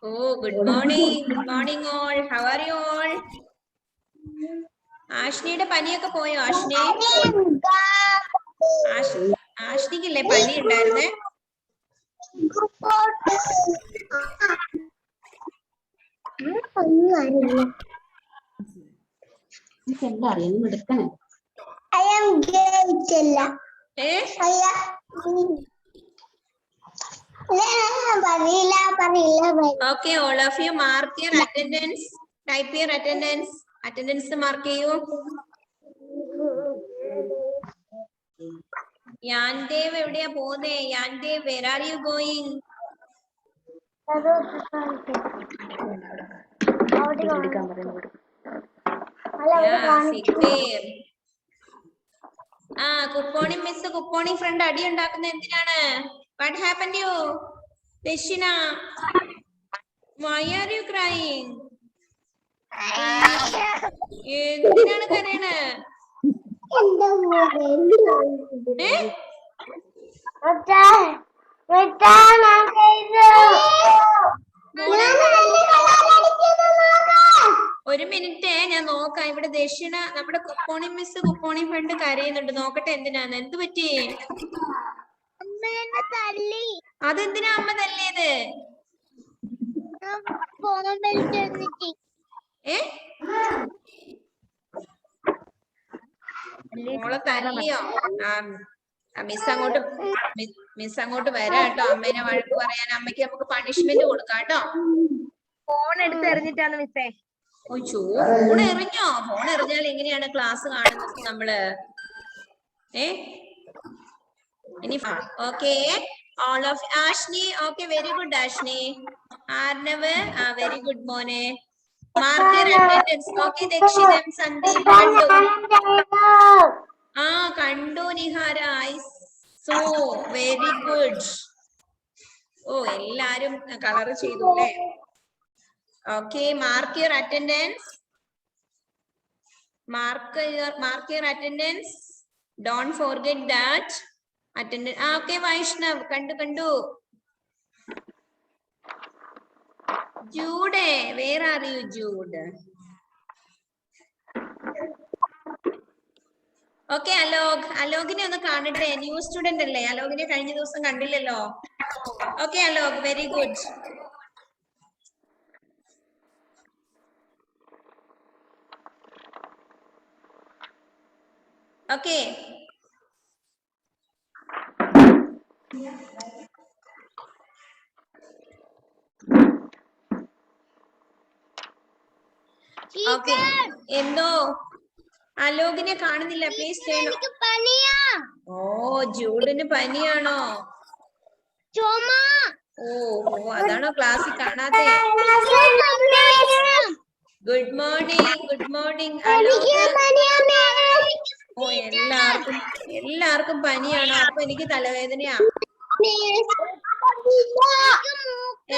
Oh, good morning. Good morning all. How are you all? ആഷ്നിയുടെ പനിയൊക്കെ പോയോ? ആഷ്നി ആഷ്നിക്കില്ലേ പനി ഉണ്ടായിരുന്നേ? Okay, all of you mark your attendance. Type your attendance. Attendance mark ചെയ്യൂ. Yandev എവിടെയാ പോകുന്നേ? Yandev, where are you going? കുപ്പോണി miss കുപ്പോണി friend അടി ഉണ്ടാക്കുന്ന എന്തിനാണ്? What happened to you? Deshina, why are you crying? എന്തിനാണ് കരയണേ? ഒരു മിനിറ്റ് ഞാൻ നോക്കാം. ഇവിടെ ദക്ഷിണ നമ്മുടെ കുപ്പോണി മിസ് കുപ്പോണി ഫ്രണ്ട് കരയുന്നുണ്ട്. നോക്കട്ടെ എന്തിനാന്ന്. എന്ത് പറ്റി? അതെന്തിനാ അമ്മ തല്ലിയത്? മോളെ തല്ലിയോ? മിസ് അങ്ങോട്ട് വരാം കേട്ടോ. അമ്മേനെ വഴക്ക് പറയാൻ. അമ്മയ്ക്ക് നമുക്ക് പണിഷ്മെന്റ് കൊടുക്കാം കേട്ടോ. ഫോൺ എടുത്ത് എറിഞ്ഞിട്ടാണ് മിസ്സേ. ഫോൺ എറിഞ്ഞോ? ഫോൺ എറിഞ്ഞാൽ എങ്ങനെയാണ് ക്ലാസ് കാണുന്നത് നമ്മള്? ഇനി okay all of Ashni, okay, very good Ashni. Arnav, very good മോനെ. Mark your attendance. Okay, Dakshinam, Sandeep, കണ്ടു നിഹാര. So very good. എല്ലാരും കളർ ചെയ്തു അല്ലേ? Okay, mark your attendance. Mark your attendance. Don't forget that. Attendance. Okay, Vaishnav, kandu. Jude, where are you, Jude? Okay, Alogine ഒന്ന് കാണട്ടെ. New student അല്ലേ? അലോകിനെ കഴിഞ്ഞ ദിവസം കണ്ടില്ലല്ലോ. Okay, Alog, very good. Okay. Okay. എന്തോ അലോകിനെ കാണുന്നില്ല. പ്ലീസ് ചെയ്യണം. ജൂഡിന് പനിയാണോ? അതാണോ ക്ലാസ്സിൽ കാണാതെ? Good morning. എല്ലാവർക്കും പനിയാണോ? അപ്പൊ എനിക്ക് തലവേദനയാ.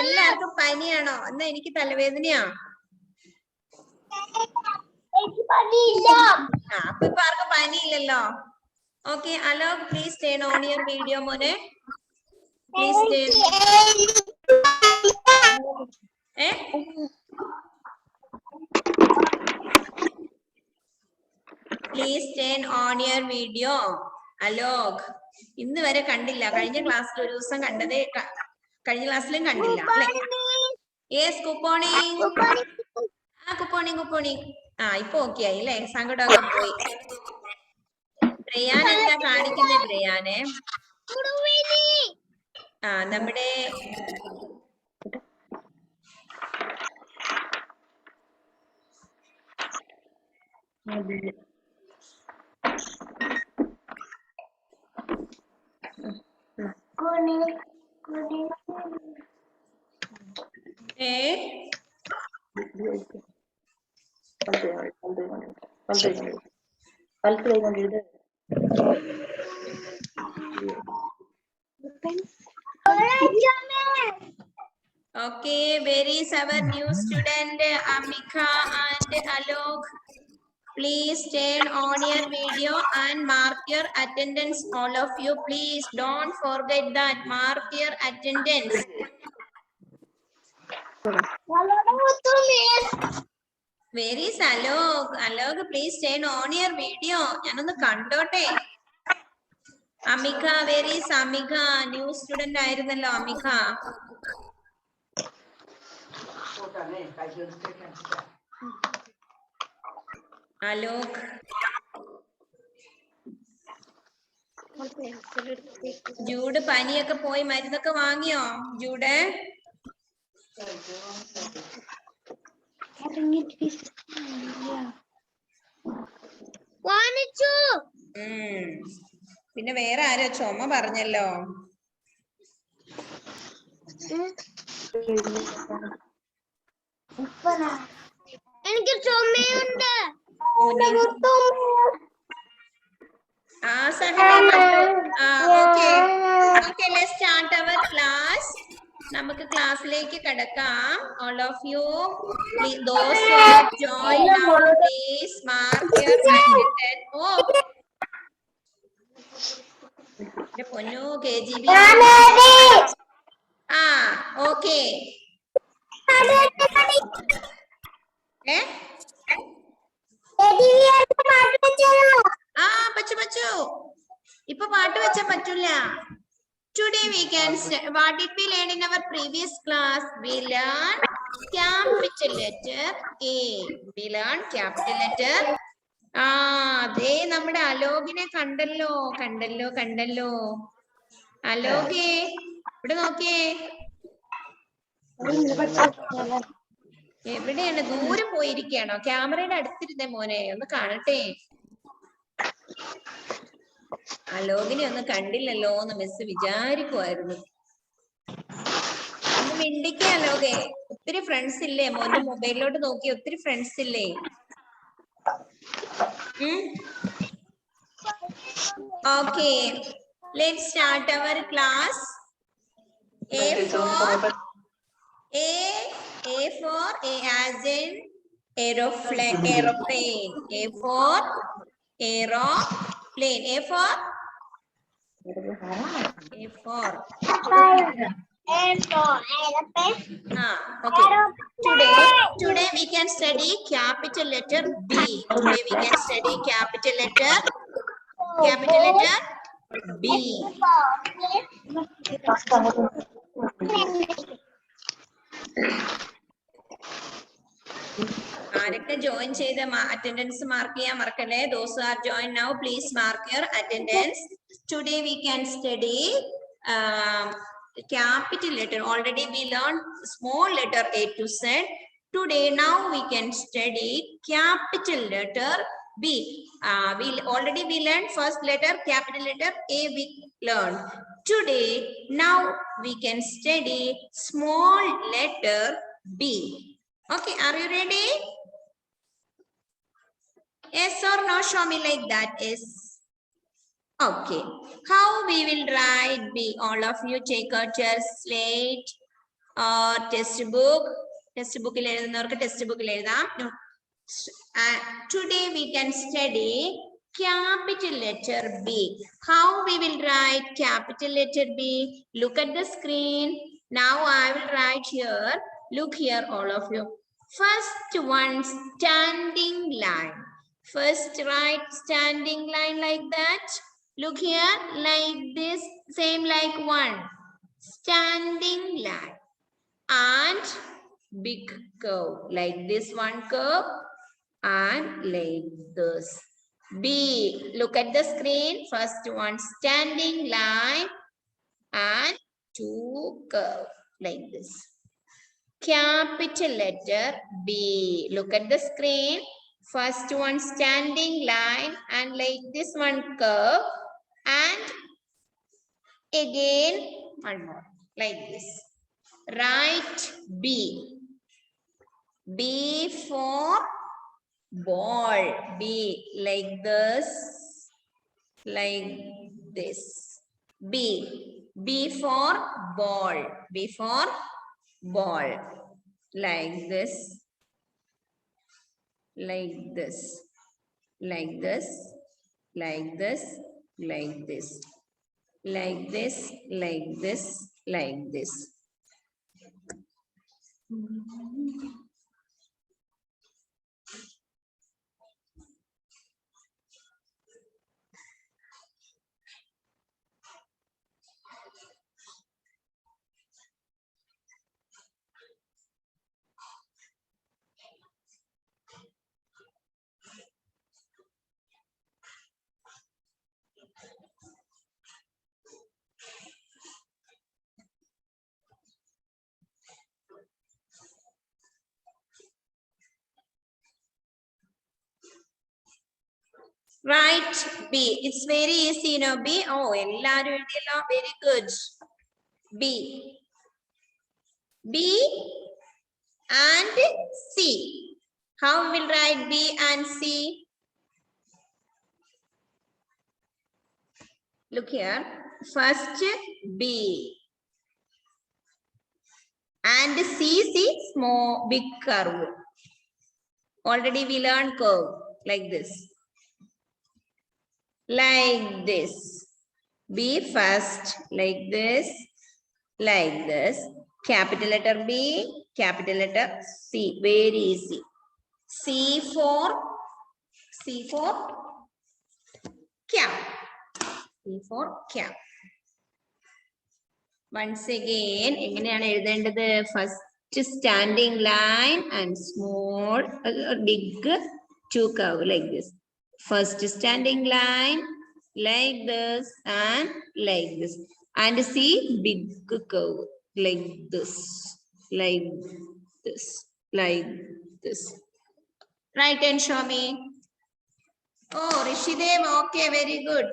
എല്ലാവർക്കും പനിയാണോ? എന്നാ എനിക്ക് തലവേദനയാ. അപ്പൊ ഇപ്പൊ ആർക്കും പനിയില്ലല്ലോ. Okay, Alok please turn on your video മോനെ. Please turn on your video. Alok ഇന്ന് വരെ കണ്ടില്ല. കഴിഞ്ഞ ക്ലാസ്സിൽ ഒരു ദിവസം കണ്ടതേ. കഴിഞ്ഞ ക്ലാസ്സിലും കണ്ടില്ല അല്ലേ? യെസ്, കുപ്പോണിങ്. കുപ്പോണിങ്. ഇപ്പൊ ഓക്കെ ആയി അല്ലേ? സങ്കടമൊക്കെ പോയി. ബ്രയാൻ എന്താ കാണിക്കുന്നത്? ബ്രയാനെ നമ്മുടെ Okay, where is our new student Amika and Alok? Please turn on your video and mark your attendance. All of you, please don't forget that. Mark your attendance. Where is Alok? Alok, please turn on your video. ഞാനൊന്ന് കണ്ടോട്ടെ. Amika, where is Amika? New student ആയിരുന്നല്ലോ Amika. Alok. Jude പനിയൊക്കെ പോയി മരുന്നൊക്കെ വാങ്ങിയോ Jude? പിന്നെ വേറെ ആരോ ചുമ പറഞ്ഞല്ലോ. എനിക്ക് ചുമയുണ്ട്. Okay, let's start our class. നമുക്ക് ക്ലാസ്സിലേക്ക് കടക്കാം. All of you, those who have joined now, please mark your attendance. Oh, പൊന്നു KGB. Okay. പച്ചു ഇപ്പൊ പാട്ട് വെച്ചാ പറ്റൂല. Today we can what did we learn in our previous class? We learned capital letter A. We learned capital letter. അതേ നമ്മുടെ അലോകിനെ കണ്ടല്ലോ. അലോകേ ഇവിടെ നോക്കിയേ. എവിടെയാണ്? ദൂരെ പോയിരിക്കുകയാണോ? ക്യാമറയുടെ അടുത്തിരുന്നേ മോനെ, ഒന്ന് കാണട്ടെ. അലോകിനെ ഒന്ന് കണ്ടില്ലല്ലോ എന്ന് മിസ് വിചാരിക്കുമായിരുന്നു. ഒന്ന് മിണ്ടിക്കേ അലോകെ. ഒത്തിരി ഫ്രണ്ട്സ് ഇല്ലേ മോന്റെ? മൊബൈലിലോട്ട് നോക്കി ഒത്തിരി ഫ്രണ്ട്സ് ഇല്ലേ? Okay, let's start our class. A as in aeroplane. A for aeroplane. A for okay. Today we can study capital letter B. Today we can study capital letter B. ആരൊക്കെ join ചെയ്ത attendance mark ചെയ്യാൻ മറക്കല്ലേ. Those who are joined now, please mark your attendance. Today we can study capital letter. Already we learned small letter A to Z. Today now we can study capital letter B. We learned first letter, capital letter A we learned. Today now we can study small letter B. Okay, are you ready? Yes or no? Show me like that. Yes. Okay. How we will write B? All of you take out your slate or textbook. Textbook il ezhunnavarku textbook il ezhudam. Today we can study capital letter B. How we will write capital letter B? Look at the screen. Now I will write here. Look here, all of you. First one, standing line. First write standing line like that. Look here, like this, same like one. Standing line. And big curve, like this one curve. And like this. B. Look at the screen. First one, standing line. And two curve, like this. Capital letter B. Look at the screen. First one, standing line, and like this one curve, and again one more, like this. Write B. B for ball. B like this, like this. B. B for ball. B for ball, like this, like this, like this, like this, like this, like this, like this, like this. Write B. It's very easy, you know. B. Oh, എല്ലാരും എഴുതിയല്ലോ. Very good. B. B and C. How we will write B and C? Look here. First B. And C, small, big curve. Already we learned curve like this. Like this. B first, like this, like this. Capital letter B, capital letter C. Very easy. C for cap. C for cap. Once again, എങ്ങനെയാണ് എഴുതേണ്ടത്? First standing line and small, big two curve like this. First standing line like this and like this. And see big curve like this, like this, like this. Right, and show me. Oh, Rishidev, okay, very good.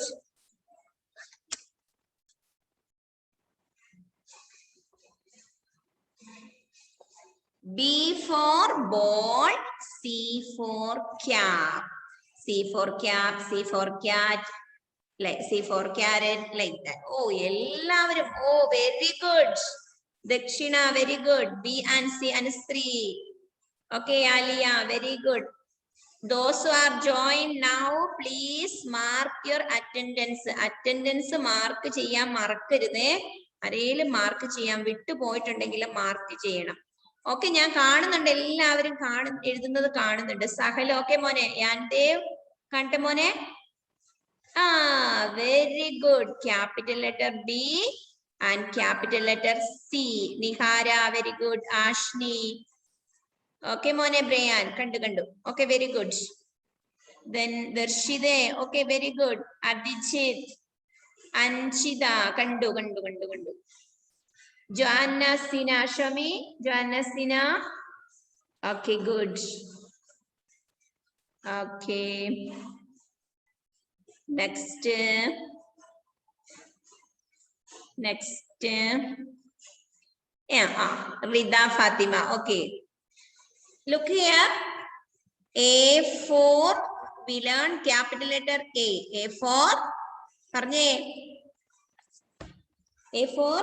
B for ball, C for cap. C for cap, C for cat, like C for carrot, like that. Oh, ellavarum. Oh, very good. Dakshina, very good. B and C and Sri. Okay, Alia, very good. Those who are joined now, please mark your attendance. Attendance mark ചെയ്യാൻ മറക്കരുതേ. ആരെങ്കിലും mark ചെയ്യാൻ വിട്ടു പോയിട്ടുണ്ടെങ്കിൽ mark ചെയ്യണം. Okay, ഞാൻ കാണുന്നുണ്ട്, എല്ലാവരും എഴുതുന്നത് കാണുന്നുണ്ട്. സഹൽ, ഓക്കെ മോനെ. യാൻദേവ്, കണ്ട മോനെ? ആ, very good. Capital letter B and capital letter C. Nihara, very good. Ashni, okay മോനെ. ബ്രയാൻ, കണ്ടു. Okay, very good. Then ദർശിതേ, okay, very good. Abhijith, Anshitha, കണ്ടു. Joanna Sina, show me. Joanna Sina. Okay, good. Okay. Next. Yeah, Rida Fatima. Okay. Look here. A for, we learn capital letter A. A for, parne. A for.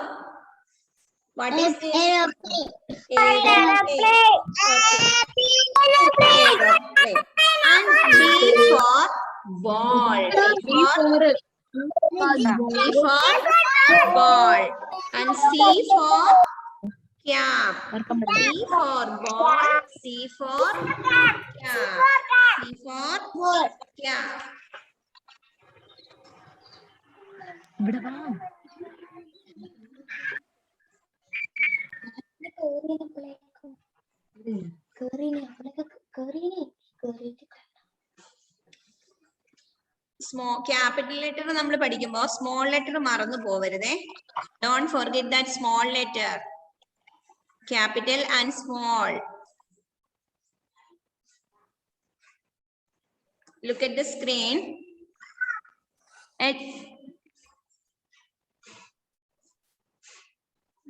What is this? Aeroplane. And B for ball. B for ball. And C for cap. B for ball. C for cap. C for cap. Small capital letter നമ്മൾ പഠിക്കുമ്പോൾ small letter മറന്നു പോവരുതേ. Don't forget that small letter. Capital and small. Look at the screen. At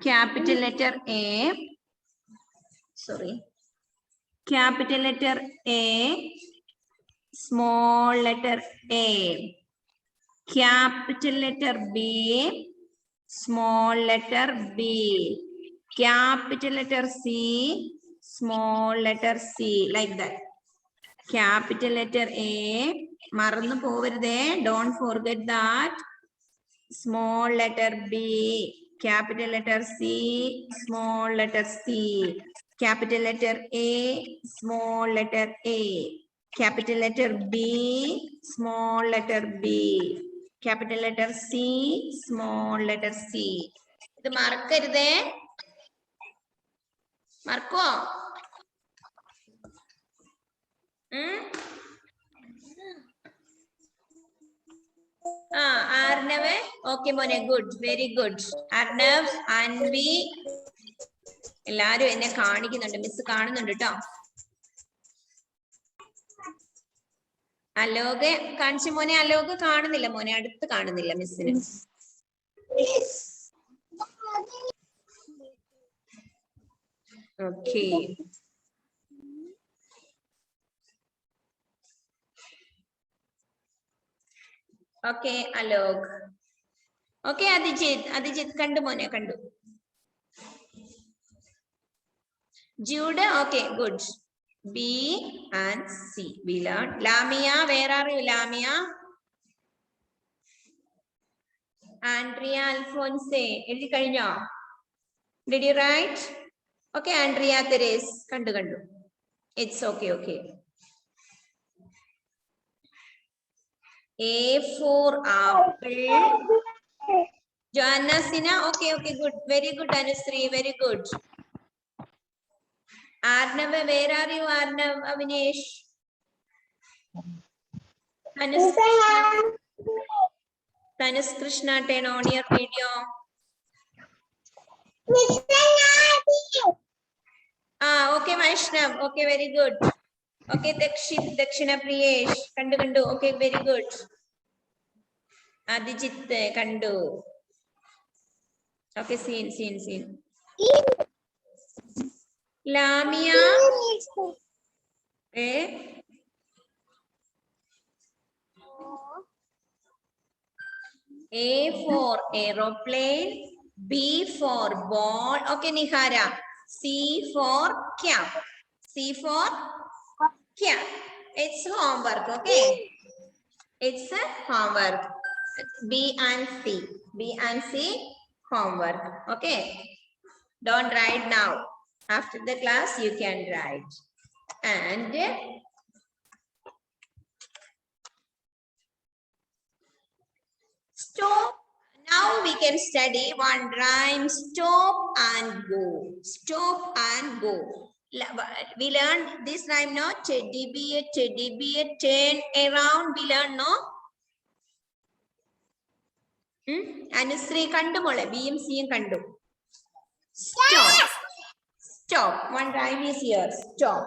capital letter A. Sorry. Capital letter A. Small letter A. Capital letter B. Small letter B. Capital letter C. Small letter C. Like that. Capital letter A. Marannu povarudhe. Don't forget that. Small letter B. Capital letter C. Small letter C. capital letter A, small letter A, capital letter B, small letter B, capital letter C, small letter C. ഇത് മറക്കരുതേ. മറക്കോ? ആർനവ്, okay മോനെ, good, very good. Arnav, Anvi, എല്ലാരും എന്നെ കാണിക്കുന്നുണ്ട്, miss കാണുന്നുണ്ട് കേട്ടോ. അലോക് കാണിച്ചു മോനെ, അലോക് കാണുന്നില്ല മോനെ, അടുത്ത് കാണുന്നില്ല മിസ്സിന്. Okay, okay Alok. Okay Adijith, Adijith കണ്ടു മോനെ, കണ്ടു. Jude, okay, good. B and C. We learned. Lamia, where are you, Lamia? Andrea Alphonse. എഴുതി കഴിഞ്ഞോ? Did you write? Okay, Andrea Therese. കണ്ടു കണ്ടു. It's okay, okay. A for apple. Joanna Sina, okay, okay, good. Very good, Anusri, very good. Arnav, where are you, Arnav? Avinash? Tanis Krishna, turn on your video. Okay, Vaishnav. Okay, very good. Okay, Dakshina Priyesh. Kandu. Okay, very good. Adijit, Kandu. Okay, scene. Lamia. A for aeroplane, B for ball. Okay, Nihara. C for cap. C for cap. It's homework, okay? It's a homework. B and C. B and C, homework. Okay? Don't write now. After the class, you can write. And stop. Now we can study one rhyme. Stop and go. Stop and go. We learned this rhyme, no? Teddy bear, turn around. We learned, no? Anusri kandu mole. B M C kandu. Stop. Stop. One rhyme is here. Stop.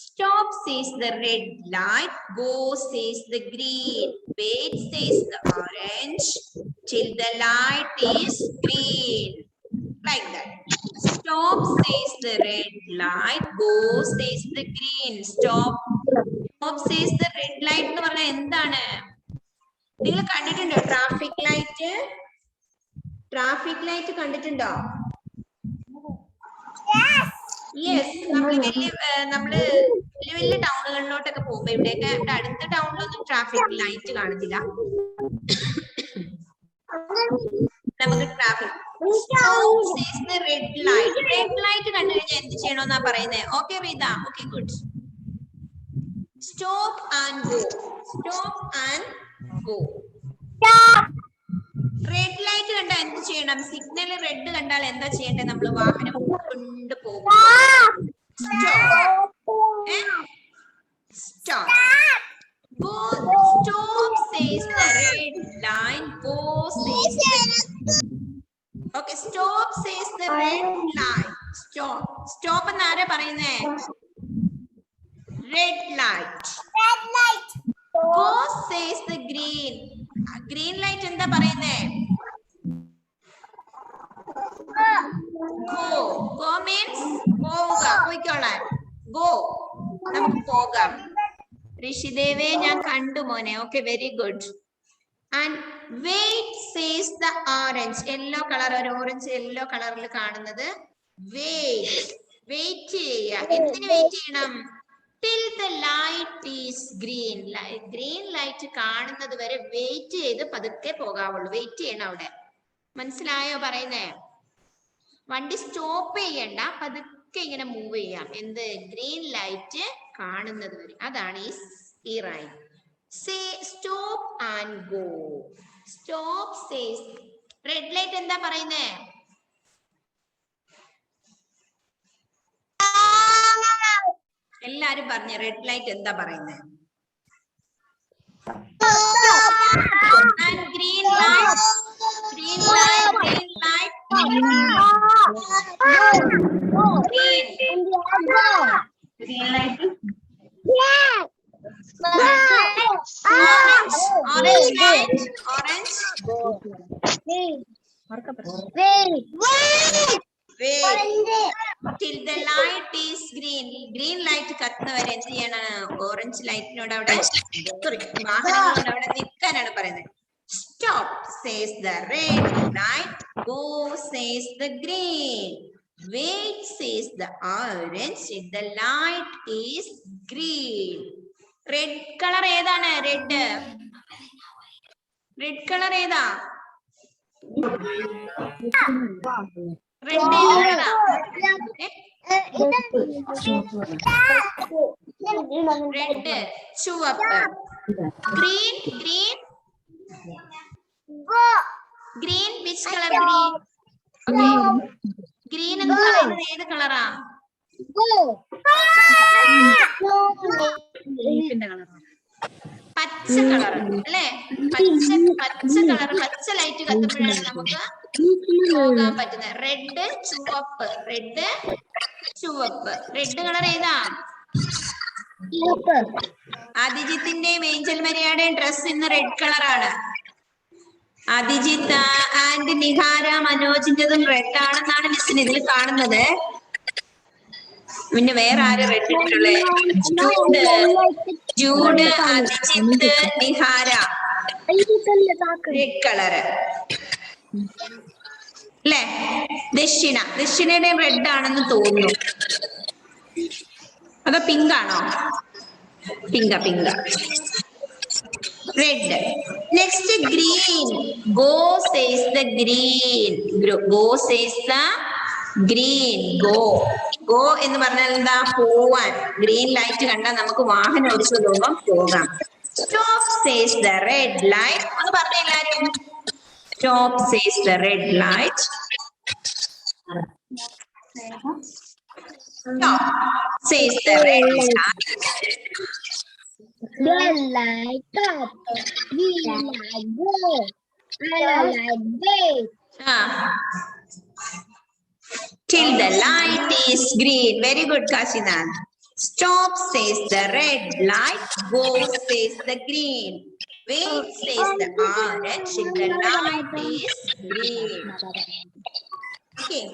Stop says the red light. Go says the green. Wait says the orange. Till the light is green. Like that. Stop says the red light. Go says the green. Stop. Stop says the red light. എന്ന് പറഞ്ഞാൽ എന്താണ്? നിങ്ങൾ കണ്ടിട്ടുണ്ടോ traffic light? Traffic light കണ്ടിട്ടുണ്ടോ? Yes. നമ്മള് വലിയ ടൗണുകളിലോട്ടൊക്കെ പോകുമ്പോ ഇവിടെയൊക്കെ അടുത്ത ടൗണിലൊന്നും ട്രാഫിക് ലൈറ്റ് കാണത്തില്ല. നമുക്ക് ട്രാഫിക് റെഡ് ലൈറ്റ് കണ്ടു കഴിഞ്ഞാൽ എന്ത് ചെയ്യണമെന്നാ പറയുന്നത്? Okay Reetha, okay good. Stop and go. Stop and go. Red light കണ്ടാൽ എന്ത് ചെയ്യണം? സിഗ്നൽ റെഡ് കണ്ടാൽ എന്താ ചെയ്യേണ്ടത്? നമ്മൾ വാഹനം കൊണ്ട് പോകും. Stop. Go. Stop says the red line. Go says the... Okay, stop says the red line. Stop. Stop എന്ന് ആരാ പറയുന്നേ? Red light. Go says the green. Green light എന്താ പറയുന്നേ? Go. Go means പോവുക, പോയിക്കോളാൻ. Go. നമുക്ക് പോകാം. ഋഷിദേവേ ഞാൻ കണ്ടു മോനെ. Okay, very good. And wait says the orange. Yellow colour, ഒരു ഓറഞ്ച് യെല്ലോ കളറിൽ കാണുന്നത് വെയിറ്റ്. വെയിറ്റ് ചെയ്യുക. എന്തിനു വെയിറ്റ് ചെയ്യണം? Till the light is green. Green light കാണുന്നത് വരെ വെയിറ്റ് ചെയ്ത് പതുക്കെ പോകാവുള്ളൂ. വെയിറ്റ് ചെയ്യണം അവിടെ. മനസ്സിലായോ പറയുന്നേ? വണ്ടി സ്റ്റോപ്പ് ചെയ്യണ്ട, പതുക്കെ ഇങ്ങനെ മൂവ് ചെയ്യാം. എന്ത്? ഗ്രീൻ ലൈറ്റ് കാണുന്നത് വരെ. അതാണ് ഈ rhyme. Say stop and go. Stop says. Red light എന്താ പറയുന്നേ? എല്ലാരും പറഞ്ഞ റെഡ് ലൈറ്റ് എന്താ പറയുന്നത്? And green light. Green light. Green light. Green. Green light. Orange. Orange light. Orange. Wait till the light is green. Green light കത്തുന്ന വരെ എന്ത് ചെയ്യണം? ഓറഞ്ച് ലൈറ്റിനോട് അവിടെ വാഹനങ്ങളോട് അവിടെ നിൽക്കാനാണ് പറയുന്നത്. Stop says the red light. Go says the green. Wait says the orange. The light is green. Red color ഏതാണ്? Red. Red color ഏതാ? Red ഏതാ? Red, ചുവപ്പ്. Green, green. Green, which color? Green. Okay. Green എന്ന് പറയുന്നത് ഏത് കളറാ? പച്ച colour അല്ലേ? പച്ച കളർ, പച്ച ലൈറ്റ് കത്തുമ്പോഴാണ് നമുക്ക് പോകാൻ പറ്റുന്നത്. റെഡ്, ചുവപ്പ്. റെഡ്, ചുവപ്പ്. റെഡ് കളർ ഏതാ? അഭിജിത്തിന്റെയും ഏഞ്ചൽ മരിയയുടെയും ഡ്രസ് ഇന്ന് റെഡ് കളറാണ്. അഭിജിത്ത് ആൻഡ് നിഹാര മനോജിന്റെതും റെഡ് ആണെന്നാണ് മിസ്സിന് ഇതിൽ കാണുന്നത്. പിന്നെ വേറെ ആര് റെഡ് ഇട്ടിട്ടുള്ളേ? ജൂഡ്, അഭിജിത്ത്, നിഹാര റെഡ് കളറ് അല്ലേ? ദക്ഷിണയുടെയും റെഡ് ആണെന്ന് തോന്നുന്നു. അതോ പിങ്ക് ആണോ? പിങ്ക. Red. Next, green. Go says the green. Go says the green. Go എന്ന് പറഞ്ഞാൽ എന്താ? പോവാൻ. ഗ്രീൻ ലൈറ്റ് കണ്ടാൽ നമുക്ക് വാഹനം ഓടിച്ചു പോകുമ്പോൾ പോകാം. Stop says the red light. ഒന്ന് പറഞ്ഞേ എല്ലാരും. Stop says the red light. Stop says the red light. Green light up. Green light go. Yellow light wait. Till the light is green. Very good, Kashinan. Stop says the red light. Go says the green. Wait says the orange. Till the light is green. Okay.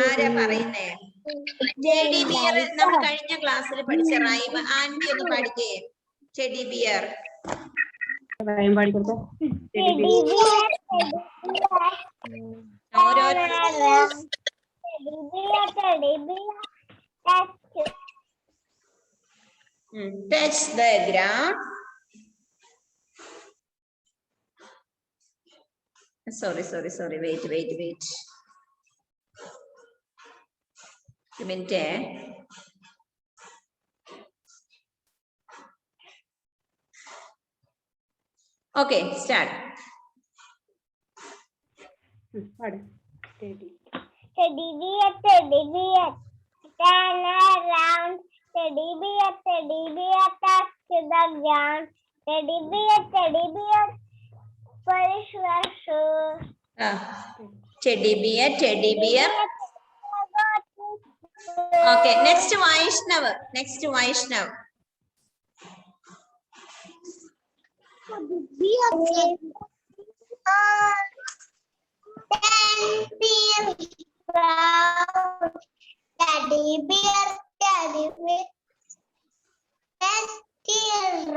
ആരാ പറയുന്നേ? Teddy bear നമ്മൾ കഴിഞ്ഞ ക്ലാസ്സിൽ പഠിച്ച rhyme aunty ഒന്ന് പഠിക്കേ. Teddy bear. Touch the ground. Sorry. Wait. A minute. Okay, start. Teddy bear, turn around. Teddy bear, touch the ground. Teddy bear, polish your shoes. Teddy bear. Okay, next Vaishnav. Teddy bear,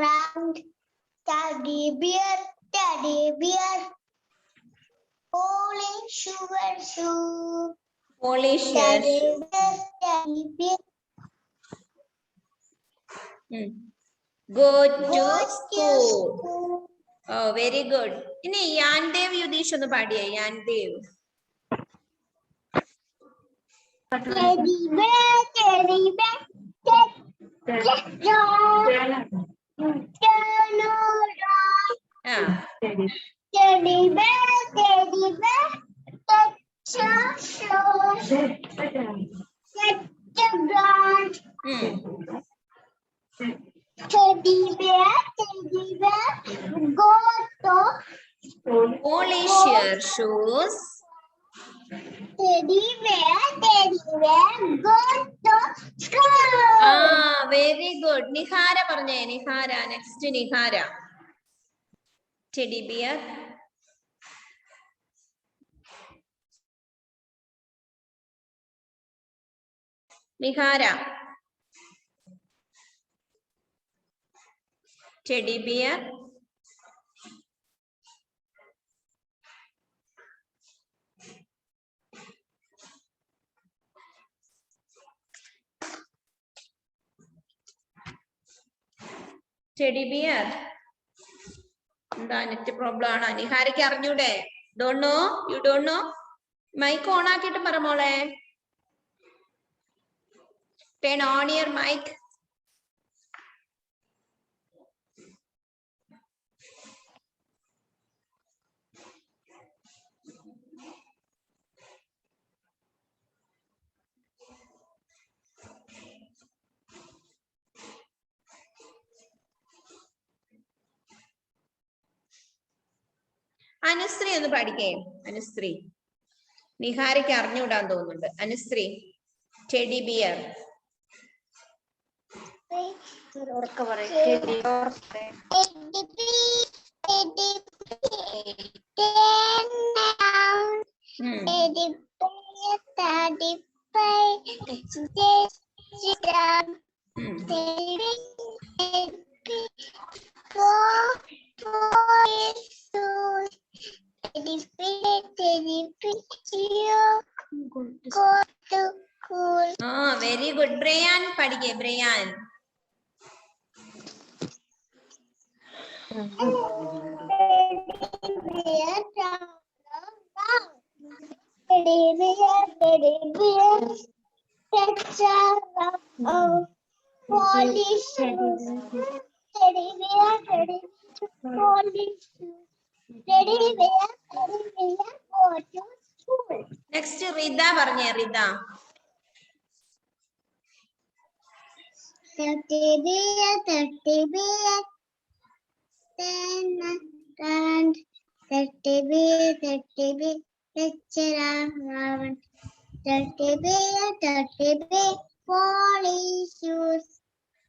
round. Teddy bear, polish your shoe. Polish your shoe. Teddy bear. Go to school. Oh, very good. ഇനി യാൻദേവ് യുധീഷ് ഒന്ന് പാടിയേ. യാൻദേവ്. Teddy bear, teddy bear, turn around. Teddy bear, touch your shore. Set the ground. Teddy bear, go to Polish your shoes. Teddy bear, go to school. Very good. Nihara പറഞ്ഞേ. Nihara. Next Nihara. Teddy bear. Nihara. Teddy bear. Teddy bear. എന്താ net problem ആണോ? നിഹാരയ്ക്ക് അറിഞ്ഞൂടെ? Don't know? You don't know? Mike on ആക്കിയിട്ട് പറ മോളെ. Turn on your mic. Anusree ഒന്ന് പഠിക്കേ. അനുശ്രീ. നിഹാരയ്ക്ക് അറിഞ്ഞുകൂടാൻ തോന്നുന്നുണ്ട്. Anushree. Teddy bear. Very good. Brian പഠിക്കേ. ബ്രയാൻ. നെക്സ്റ്റ് റിത പറഞ്ഞേ. Rita. Teddy bear, teddy bear, turn around. Teddy bear, touch around. Teddy bear, polish shoes.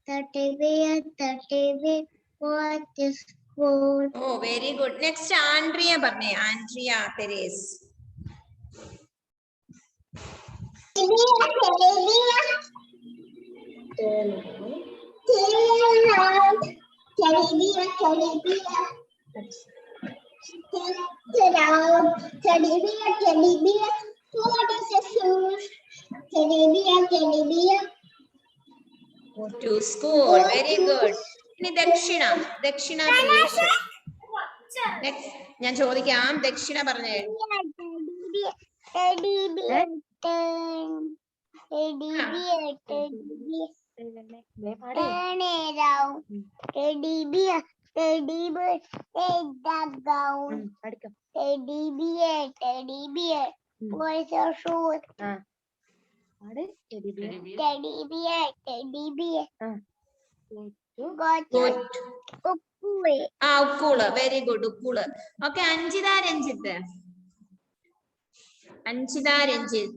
Teddy bear, go to school. Oh, very good. Next Andrea പറഞ്ഞേ. Andrea Perez. To school. Very good. ഇനി ദക്ഷിണ. ദക്ഷിണ please. Next ഞാൻ ചോദിക്കാം. ദക്ഷിണ പറഞ്ഞേ. Teddy bear, turn around. Teddy bear, take the gown. Teddy bear, where's your shoes? Teddy bear, got Ukule. Ukule. Very good. Ukule. Okay, Anjita Ranjit. Anjita Ranjit.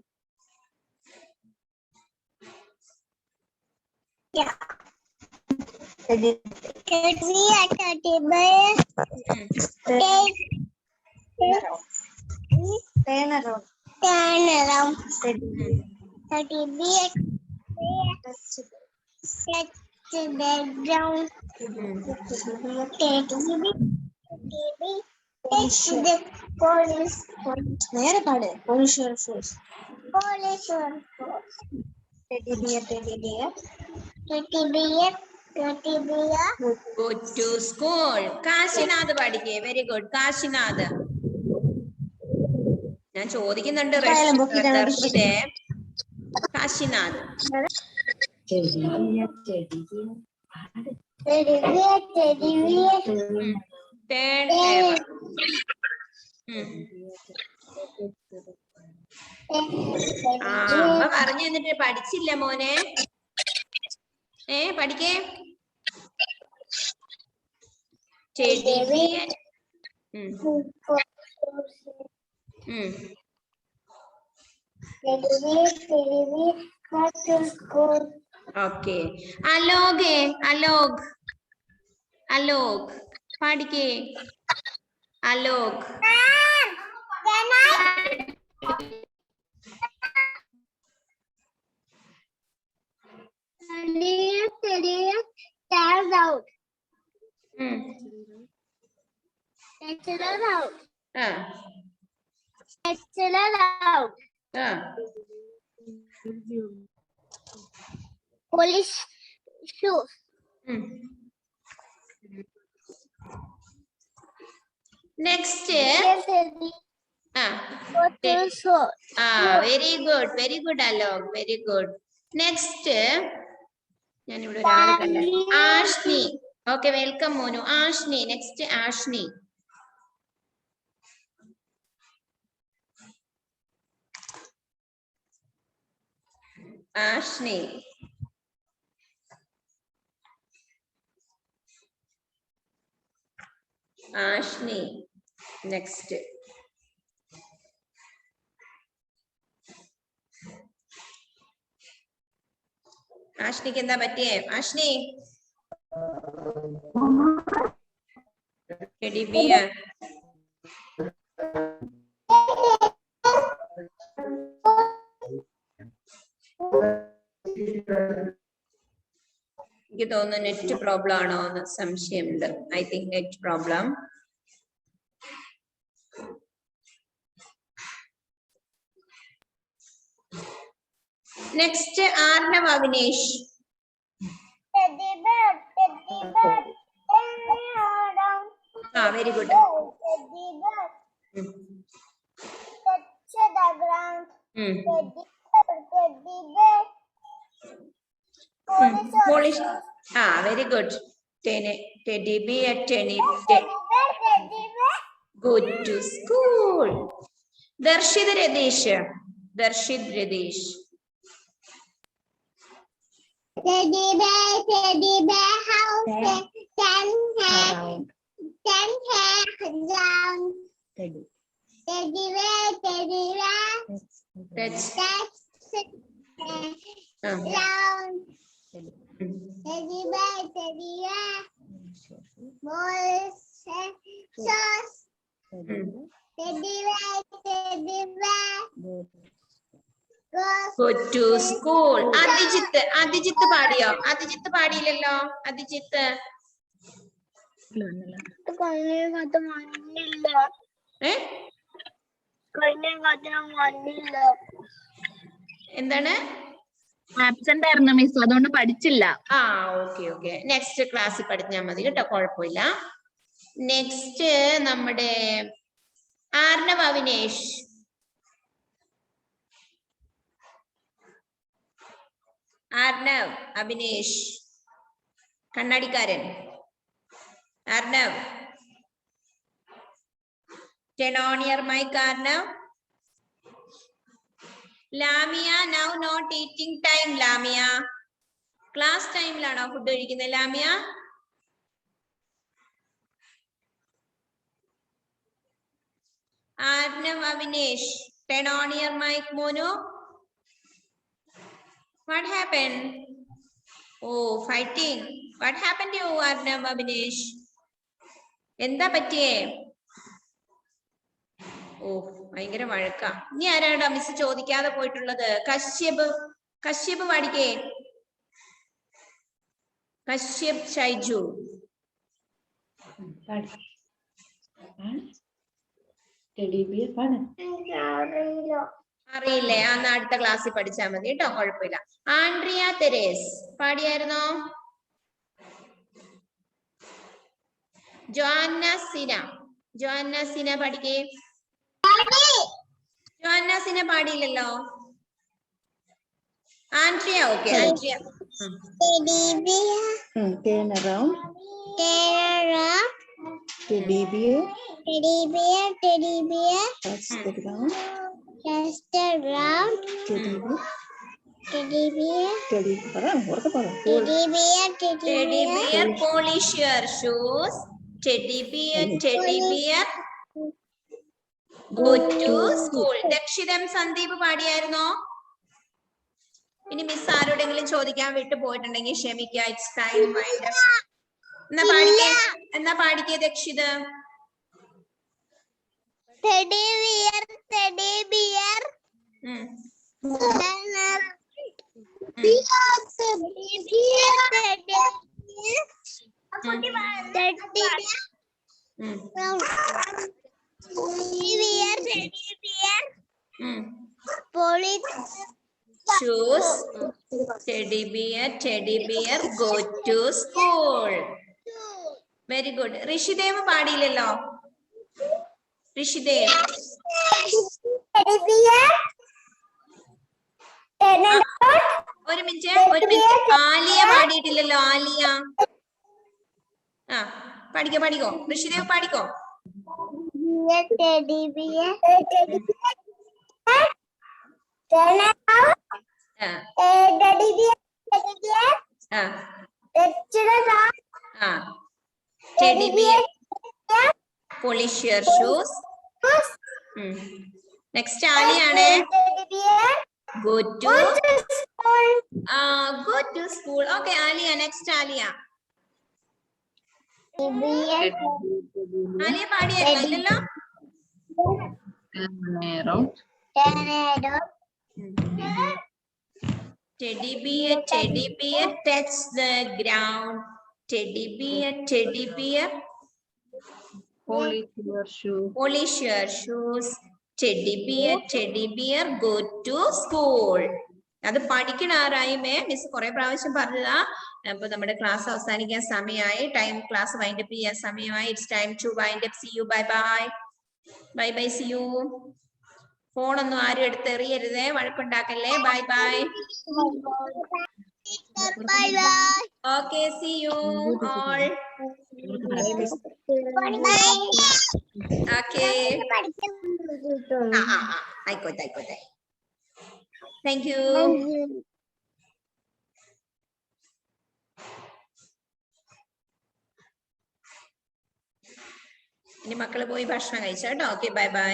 Yeah. Teddy bear, turn around. Teddy bear, touch the ground. Teddy bear, touch the polish. Polish your shoes. Teddy bear, Go to school. Kashinath പഠിക്കേ. Very good. Kashinath. ഞാൻ ചോദിക്കുന്നുണ്ട് ദർശിതേ. Kashinath. Third ever. അമ്മ പറഞ്ഞു എന്നിട്ട് പഠിച്ചില്ല മോനെ. പഠിക്കേ. Okay. Alok. പഠിക്കേ. Alok. Polish shoes. Next. Very good Alok. Very good. Next. ഞാൻ ഇവിടെ ഒരാളെ കണ്ടു. ആഷ്നി. Okay, welcome മോനു. ആഷ്നി. Next ആഷ്നി. ആഷ്നി. ആഷ്നി. Next. ആഷ്നിക്ക് എന്താ പറ്റിയേ? ആഷ്നി. എനിക്ക് തോന്നുന്നു നെറ്റ് പ്രോബ്ലം ആണോ എന്ന് സംശയമുണ്ട്. I think net problem. Next Arnav Avinesh. Very good. Very good. Teddy bear. Go to school. Darshit Ratheesh. Teddy bear house 10 hair down. Teddy bear. That's down. Teddy bear. Balls sauce. Teddy bear. Go to school. അധിജിത്ത് പാടിയോ? അധിജിത്ത് പാടിയില്ലല്ലോ. അധിജിത്ത് എന്താണ്? Absent ആയിരുന്നു miss, അതുകൊണ്ട് പഠിച്ചില്ല. Okay. Next ക്ലാസ്സിൽ പഠിച്ചാൽ മതി കേട്ടോ, കുഴപ്പമില്ല. Next നമ്മുടെ Arnav Avinesh. കണ്ണാടിക്കാരൻ. Arnav. Turn on your mic, Arnav. Lamia, now not eating time, Lamia. Class time lana food കഴിക്കുന്നത് Lamia. Arnav Avinesh, turn on your mic, Monu. What happened? Oh, fighting. What happened to you, Arnav Avinesh? എന്താ പറ്റിയേ? ഭയങ്കര വഴക്ക. ഇനി ആരാടാ miss ചോദിക്കാതെ പോയിട്ടുള്ളത്? കശ്യപ് പാടിക്കേ. കശ്യപ് ഷൈജു. അറിയില്ലേ? അന്ന് അടുത്ത ക്ലാസ്സിൽ പഠിച്ചാൽ മതി കേട്ടോ, കുഴപ്പമില്ല. ആൻഡ്രിയ തെരേസ് പാടിയായിരുന്നോ? ജോഅന്ന സിന പഠിക്കേ. ജോഅന്ന സിന പാടിയില്ലല്ലോ. Andrea okay. Andrea Teddy bear. Turn around. Turn around. Teddy bear. Teddy bear. Teddy bear. Touch the ground. Touch the ground. Teddy bear. Teddy bear. Teddy. Teddy Teddy bear. Teddy bear polish your shoes. Teddy bear go to school. ദക്ഷിതം സന്ദീപ് പാടിയായിരുന്നോ? ഇനി miss ആരോടെങ്കിലും ചോദിക്കാൻ വിട്ടു പോയിട്ടുണ്ടെങ്കിൽ ക്ഷമിക്കുക. It's time wind up. എന്നാ പാടിക്കേ Dakshitha. Teddy bear. Teddy bear. Turn around. Teddy bear. Teddy bear. Teddy bear. Teddy bear. Polish shoes. Teddy bear go to school. Very good. Rishidev പാടിയില്ലല്ലോ. Rishidev Teddy bear. Turn around. ഒരു minute. Aliya പാടിയിട്ടില്ലല്ലോ. ആലിയ പാടിക്കോ. ഋഷിദേവ് പാടിക്കോ. Teddy bear. Teddy bear. Turn around. Teddy bear. Teddy bear. Touch the ground. Teddy bear polish your shoes. Next ആലിയാണ്. Teddy bear. go to school. go to school. Okay, Aliya. Next Aliya. Aliya പാടിയല്ലോ. Teddy bear touch the ground. Teddy bear polish your shoes. Teddy bear go to school. അത് പഠിക്കണാറായുമേ miss കുറെ പ്രാവശ്യം പറഞ്ഞതാ. അപ്പൊ നമ്മുടെ class അവസാനിക്കാൻ സമയമായി. ക്ലാസ് വൈൻഡ് അപ്പ് ചെയ്യാൻ സമയമായി. It's time to wind up. See you. Bye bye. See you. ഫോണൊന്നും ആരും എടുത്തെറിയരുതേ. വഴക്കുണ്ടാക്കല്ലേ. Bye. Bye bye. Okay, see you all. Okay. ആയിക്കോട്ടെ. Thank you. ഇനി മക്കള് പോയി ഭക്ഷണം കഴിച്ചോ കേട്ടോ. Okay, by.